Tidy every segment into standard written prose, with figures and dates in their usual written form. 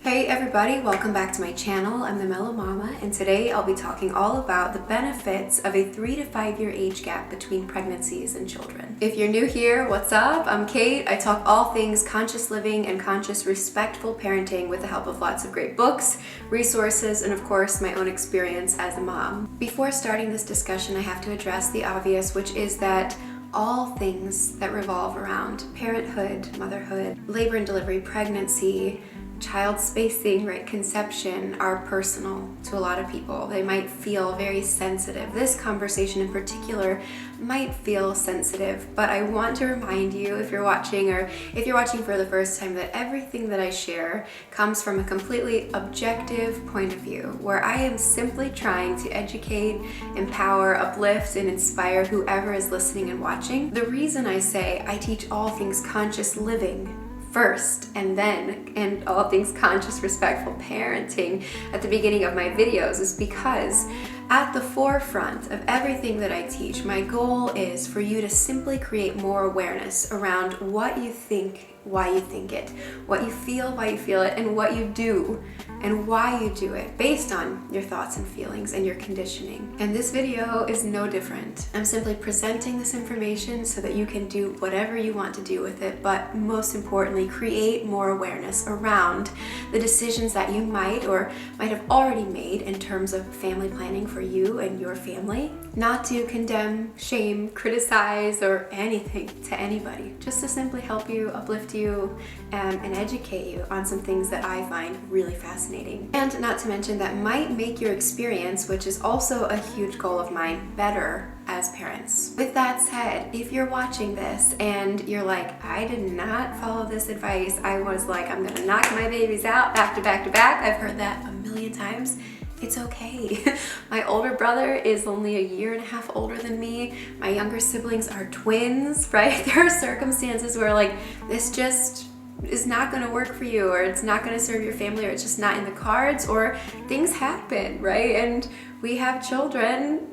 Hey everybody, welcome back to my channel. I'm the Mellow Mama, and today I'll be talking all about the benefits of a 3 to 5 year age gap between pregnancies and children. If you're new here, what's up? I'm Kate. I talk all things conscious living and conscious respectful parenting with the help of lots of great books, resources, and of course my own experience as a mom. Before starting this discussion, I have to address the obvious, which is that all things that revolve around parenthood, motherhood, labor and delivery, pregnancy, child spacing, right, conception are personal to a lot of people. They might feel very sensitive. This conversation in particular might feel sensitive, but I want to remind you, if you're watching or if you're watching for the first time, that everything that I share comes from a completely objective point of view, where I am simply trying to educate, empower, uplift, and inspire whoever is listening and watching. The reason I say I teach all things conscious living first and all things conscious respectful parenting at the beginning of my videos is because at the forefront of everything that I teach, my goal is for you to simply create more awareness around what you think, why you think it, what you feel, why you feel it, and what you do and why you do it based on your thoughts and feelings and your conditioning. And this video is no different. I'm simply presenting this information so that you can do whatever you want to do with it, but most importantly, create more awareness around the decisions that you might have already made in terms of family planning for you and your family. Not to condemn, shame, criticize, or anything to anybody, just to simply help you, uplift you, and educate you on some things that I find really fascinating. And not to mention that might make your experience, which is also a huge goal of mine, better as parents. With that said, if you're watching this and you're like, I did not follow this advice, I was like, I'm gonna knock my babies out back to back to back, I've heard that a million times. It's okay. My older brother is only 1.5 years older than me. My younger siblings are twins, right? There are circumstances where like this just is not going to work for you, or it's not going to serve your family, or it's just not in the cards, or things happen, right? And we have children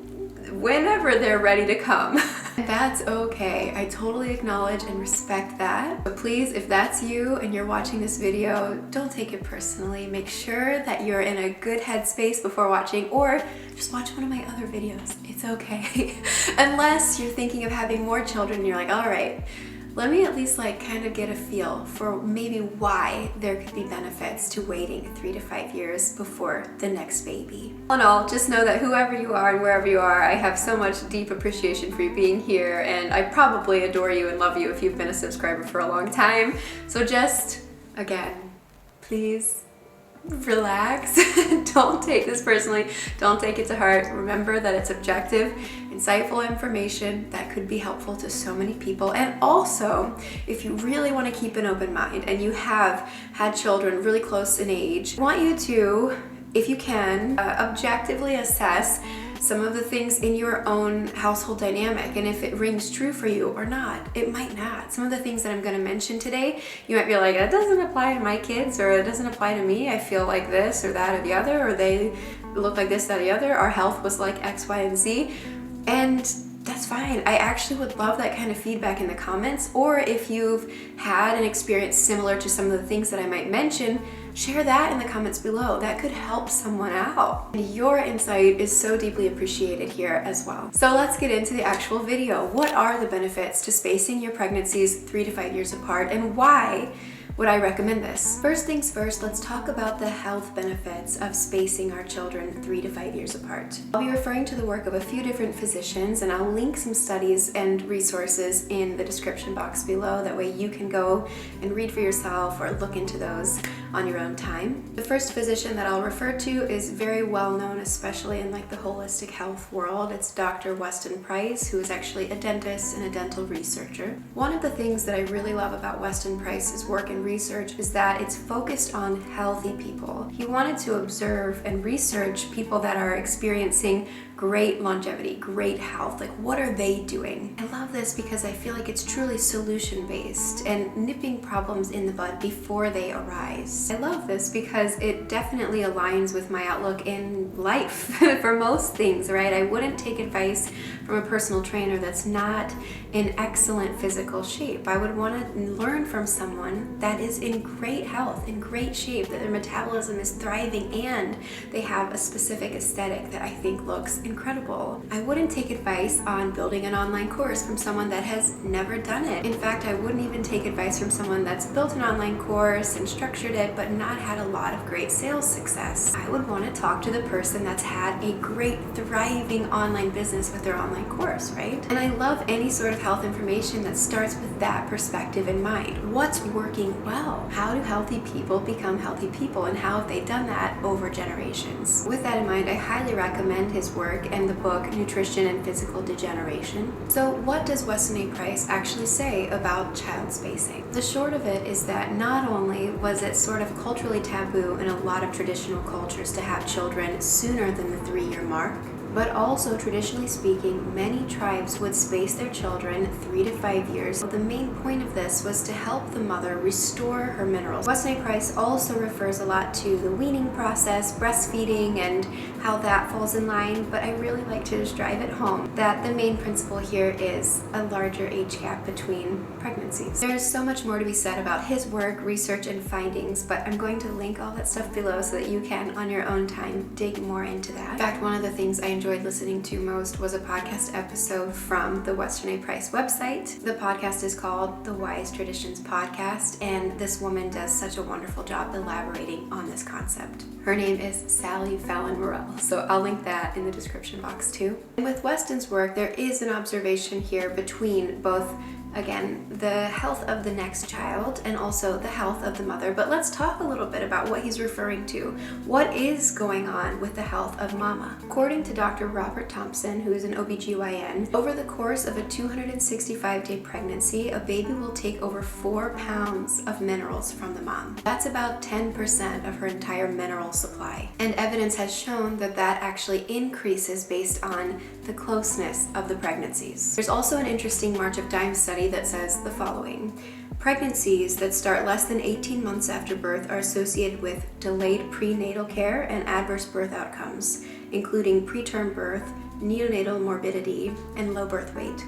whenever they're ready to come. That's okay. I totally acknowledge and respect that. But please, if that's you and you're watching this video, don't take it personally. Make sure that you're in a good headspace before watching, or just watch one of my other videos. It's okay. Unless you're thinking of having more children and you're like, all right, let me at least like kind of get a feel for maybe why there could be benefits to waiting 3 to 5 years before the next baby. All in all, just know that whoever you are and wherever you are, I have so much deep appreciation for you being here, and I probably adore you and love you if you've been a subscriber for a long time. So just, again, please relax. Don't take this personally. Don't take it to heart. Remember that it's objective, insightful information that could be helpful to so many people. And also, if you really want to keep an open mind and you have had children really close in age, I want you to, if you can, objectively assess some of the things in your own household dynamic, and if it rings true for you or not. It might not. Some of the things that I'm going to mention today, you might be like, it doesn't apply to my kids, or it doesn't apply to me. I feel like this or that or the other, or they look like this, that, or the other. Our health was like X, Y, and Z. And that's fine. I actually would love that kind of feedback in the comments, or if you've had an experience similar to some of the things that I might mention, share that in the comments below. That could help someone out. And your insight is so deeply appreciated here as well. So let's get into the actual video. What are the benefits to spacing your pregnancies 3 to 5 years apart, and why would I recommend this? First things first, let's talk about the health benefits of spacing our children 3 to 5 years apart. I'll be referring to the work of a few different physicians, and I'll link some studies and resources in the description box below. That way you can go and read for yourself or look into those on your own time. The first physician that I'll refer to is very well known, especially in like the holistic health world. It's Dr. Weston Price, who is actually a dentist and a dental researcher. One of the things that I really love about Weston Price's work and research is that it's focused on healthy people. He wanted to observe and research people that are experiencing great longevity, great health. Like, what are they doing? I love this because I feel like it's truly solution-based and nipping problems in the bud before they arise. I love this because it definitely aligns with my outlook in life for most things, right? I wouldn't take advice from a personal trainer that's not in excellent physical shape. I would want to learn from someone that is in great health, in great shape, that their metabolism is thriving and they have a specific aesthetic that I think looks incredible. I wouldn't take advice on building an online course from someone that has never done it. In fact, I wouldn't even take advice from someone that's built an online course and structured it but not had a lot of great sales success. I would want to talk to the person that's had a great thriving online business with their online course, right? And I love any sort of health information that starts with that perspective in mind. What's working well? How do healthy people become healthy people, and how have they done that over generations? With that in mind, I highly recommend his work and the book Nutrition and Physical Degeneration. So what does Weston Price actually say about child spacing? The short of it is that not only was it sort of culturally taboo in a lot of traditional cultures to have children sooner than the 3-year mark, but also, traditionally speaking, many tribes would space their children 3 to 5 years. The main point of this was to help the mother restore her minerals. Weston Price also refers a lot to the weaning process, breastfeeding, and how that falls in line, but I really like to just drive it home that the main principle here is a larger age gap between pregnancies. There's so much more to be said about his work, research, and findings, but I'm going to link all that stuff below so that you can, on your own time, dig more into that. In fact, one of the things I enjoyed listening to most was a podcast episode from the Weston Price website. The podcast is called The Wise Traditions Podcast, and this woman does such a wonderful job elaborating on this concept. Her name is Sally Fallon Morell, so I'll link that in the description box too. And with Weston's work, there is an observation here between both, again, the health of the next child and also the health of the mother. But let's talk a little bit about what he's referring to. What is going on with the health of mama? According to Dr. Robert Thompson, who is an OBGYN, over the course of a 265-day pregnancy, a baby will take over 4 pounds of minerals from the mom. That's about 10% of her entire mineral supply. And evidence has shown that that actually increases based on the closeness of the pregnancies. There's also an interesting March of Dimes study that says the following: pregnancies that start less than 18 months after birth are associated with delayed prenatal care and adverse birth outcomes, including preterm birth, neonatal morbidity, and low birth weight.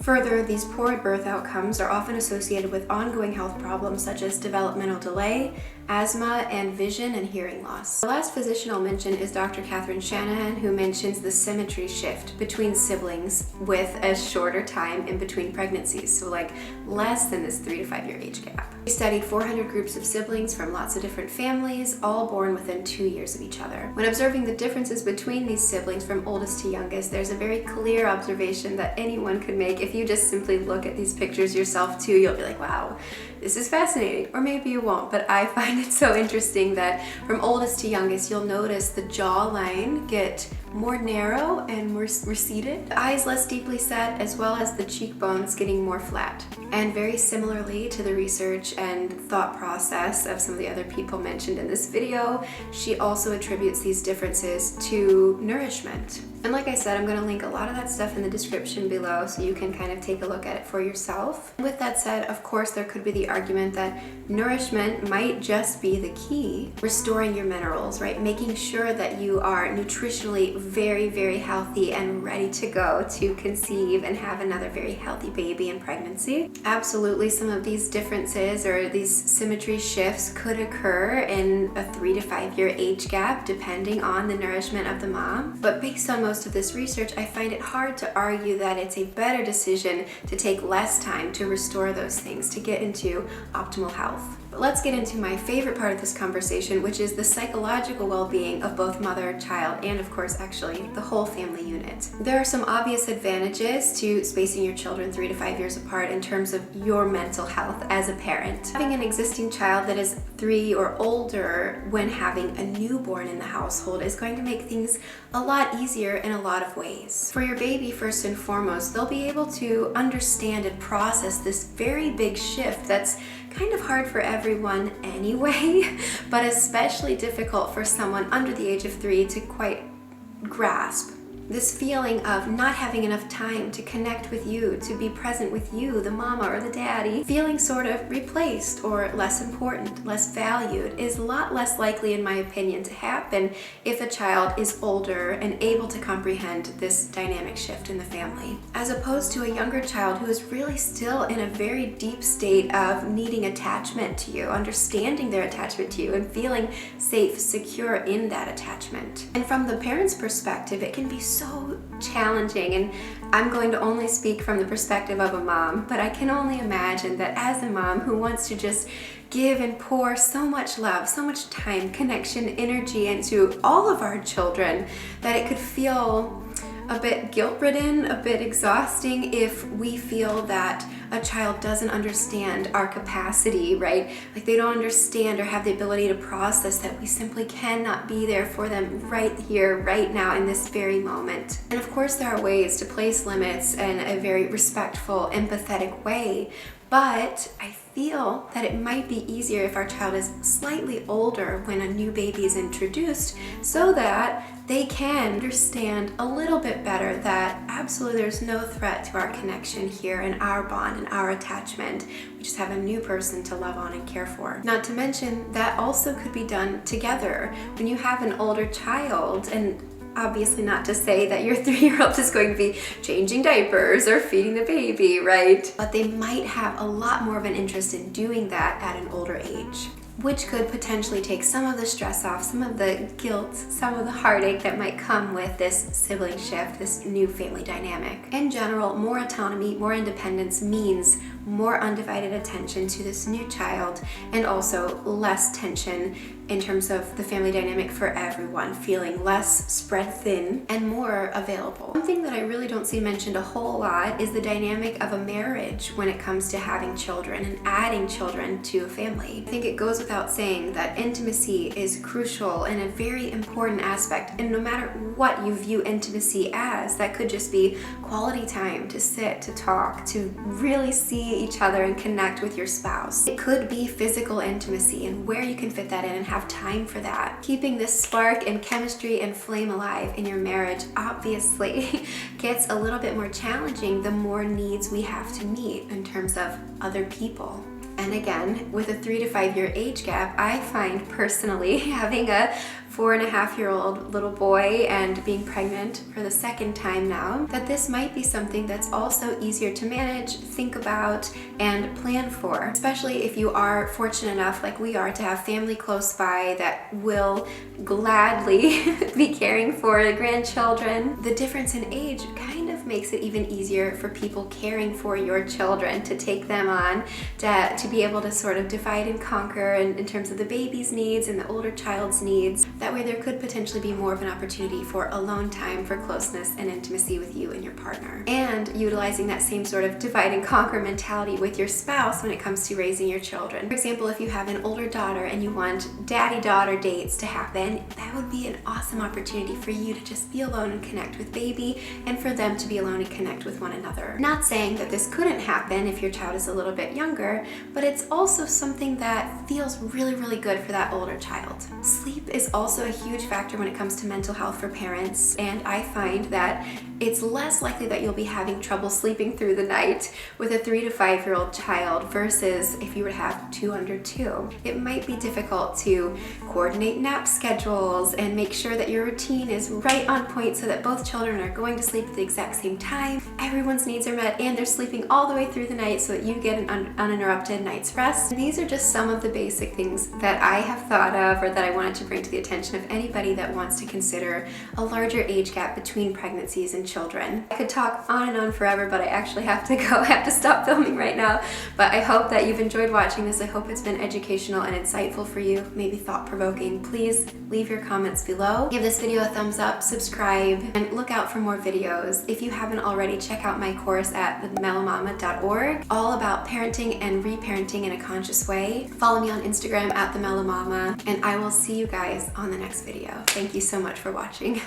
Further, these poor birth outcomes are often associated with ongoing health problems such as developmental delay, asthma, and vision and hearing loss. The last physician I'll mention is Dr. Shanahan, who mentions the symmetry shift between siblings with a shorter time in between pregnancies, so like less than this 3 to 5 year age gap. He studied 400 groups of siblings from lots of different families, all born within 2 years of each other. When observing the differences between these siblings from oldest to youngest, there's a very clear observation that anyone could make. If you just simply look at these pictures yourself too, you'll be like, wow, this is fascinating. Or maybe you won't, but I find it so interesting that from oldest to youngest, you'll notice the jawline get more narrow and more receded, the eyes less deeply set, as well as the cheekbones getting more flat. And very similarly to the research and thought process of some of the other people mentioned in this video, she also attributes these differences to nourishment. And like I said, I'm going to link a lot of that stuff in the description below so you can kind of take a look at it for yourself. With that said, of course, there could be the argument that nourishment might just be the key. Restoring your minerals, right? Making sure that you are nutritionally very, very healthy and ready to go to conceive and have another very healthy baby in pregnancy. Absolutely, some of these differences or these symmetry shifts could occur in a 3 to 5 year age gap depending on the nourishment of the mom. But based on most of this research, I find it hard to argue that it's a better decision to take less time to restore those things, to get into optimal health. But let's get into my favorite part of this conversation, which is the psychological well-being of both mother, child, and of course, actually, the whole family unit. There are some obvious advantages to spacing your children 3 to 5 years apart in terms of your mental health as a parent. Having an existing child that is 3 or older when having a newborn in the household is going to make things a lot easier in a lot of ways. For your baby, first and foremost, they'll be able to understand and process this very big shift that's kind of hard for everyone anyway, but especially difficult for someone under the age of 3 to quite grasp. This feeling of not having enough time to connect with you, to be present with you, the mama or the daddy, feeling sort of replaced or less important, less valued, is a lot less likely, in my opinion, to happen if a child is older and able to comprehend this dynamic shift in the family, as opposed to a younger child who is really still in a very deep state of needing attachment to you, understanding their attachment to you, and feeling safe, secure in that attachment. And from the parent's perspective, it can be so challenging, and I'm going to only speak from the perspective of a mom, but I can only imagine that as a mom who wants to just give and pour so much love, so much time, connection, energy into all of our children, that it could feel a bit guilt-ridden, a bit exhausting if we feel that a child doesn't understand our capacity, right? Like they don't understand or have the ability to process that we simply cannot be there for them right here, right now, in this very moment. And of course, there are ways to place limits in a very respectful, empathetic way, but I feel that it might be easier if our child is slightly older when a new baby is introduced, so that they can understand a little bit better that absolutely there's no threat to our connection here and our bond and our attachment. We just have a new person to love on and care for. Not to mention that also could be done together. When you have an older child, and obviously not to say that your 3-year-old is going to be changing diapers or feeding the baby, right? But they might have a lot more of an interest in doing that at an older age, which could potentially take some of the stress off, some of the guilt, some of the heartache that might come with this sibling shift, this new family dynamic. In general, more autonomy, more independence means more undivided attention to this new child, and also less tension in terms of the family dynamic for everyone, feeling less spread thin and more available. One thing that I really don't see mentioned a whole lot is the dynamic of a marriage when it comes to having children and adding children to a family. I think it goes without saying that intimacy is crucial and a very important aspect, and no matter what you view intimacy as, that could just be quality time to sit, to talk, to really see each other and connect with your spouse. It could be physical intimacy and where you can fit that in and have time for that. Keeping this spark and chemistry and flame alive in your marriage obviously gets a little bit more challenging the more needs we have to meet in terms of other people. And again, with a 3 to 5 year age gap, I find personally having a 4.5-year-old little boy and being pregnant for the second time now, that this might be something that's also easier to manage, think about, and plan for, especially if you are fortunate enough, like we are, to have family close by that will gladly be caring for the grandchildren. The difference in age kind of makes it even easier for people caring for your children to take them on, to be able to sort of divide and conquer in terms of the baby's needs and the older child's needs. That way there could potentially be more of an opportunity for alone time, for closeness and intimacy with you and your partner. And utilizing that same sort of divide and conquer mentality with your spouse when it comes to raising your children. For example, if you have an older daughter and you want daddy-daughter dates to happen, that would be an awesome opportunity for you to just be alone and connect with baby, and for them to be alone and connect with one another. Not saying that this couldn't happen if your child is a little bit younger, but it's also something that feels really, really good for that older child. Sleep is also a huge factor when it comes to mental health for parents, and I find that it's less likely that you'll be having trouble sleeping through the night with a 3 to 5-year-old child versus if you were to have 2 under 2. It might be difficult to coordinate nap schedules and make sure that your routine is right on point so that both children are going to sleep at the exact same time, everyone's needs are met, and they're sleeping all the way through the night so that you get an uninterrupted night's rest. And these are just some of the basic things that I have thought of, or that I wanted to bring to the attention of anybody that wants to consider a larger age gap between pregnancies and children. I could talk on and on forever, but I actually have to go. I have to stop filming right now. But I hope that you've enjoyed watching this. I hope it's been educational and insightful for you, maybe thought-provoking. Please leave your comments below. Give this video a thumbs up, subscribe, and look out for more videos. If you haven't already, check out my course at themellowmama.org, all about parenting and reparenting in a conscious way. Follow me on Instagram at themellowmama, and I will see you guys on the next video. Thank you so much for watching.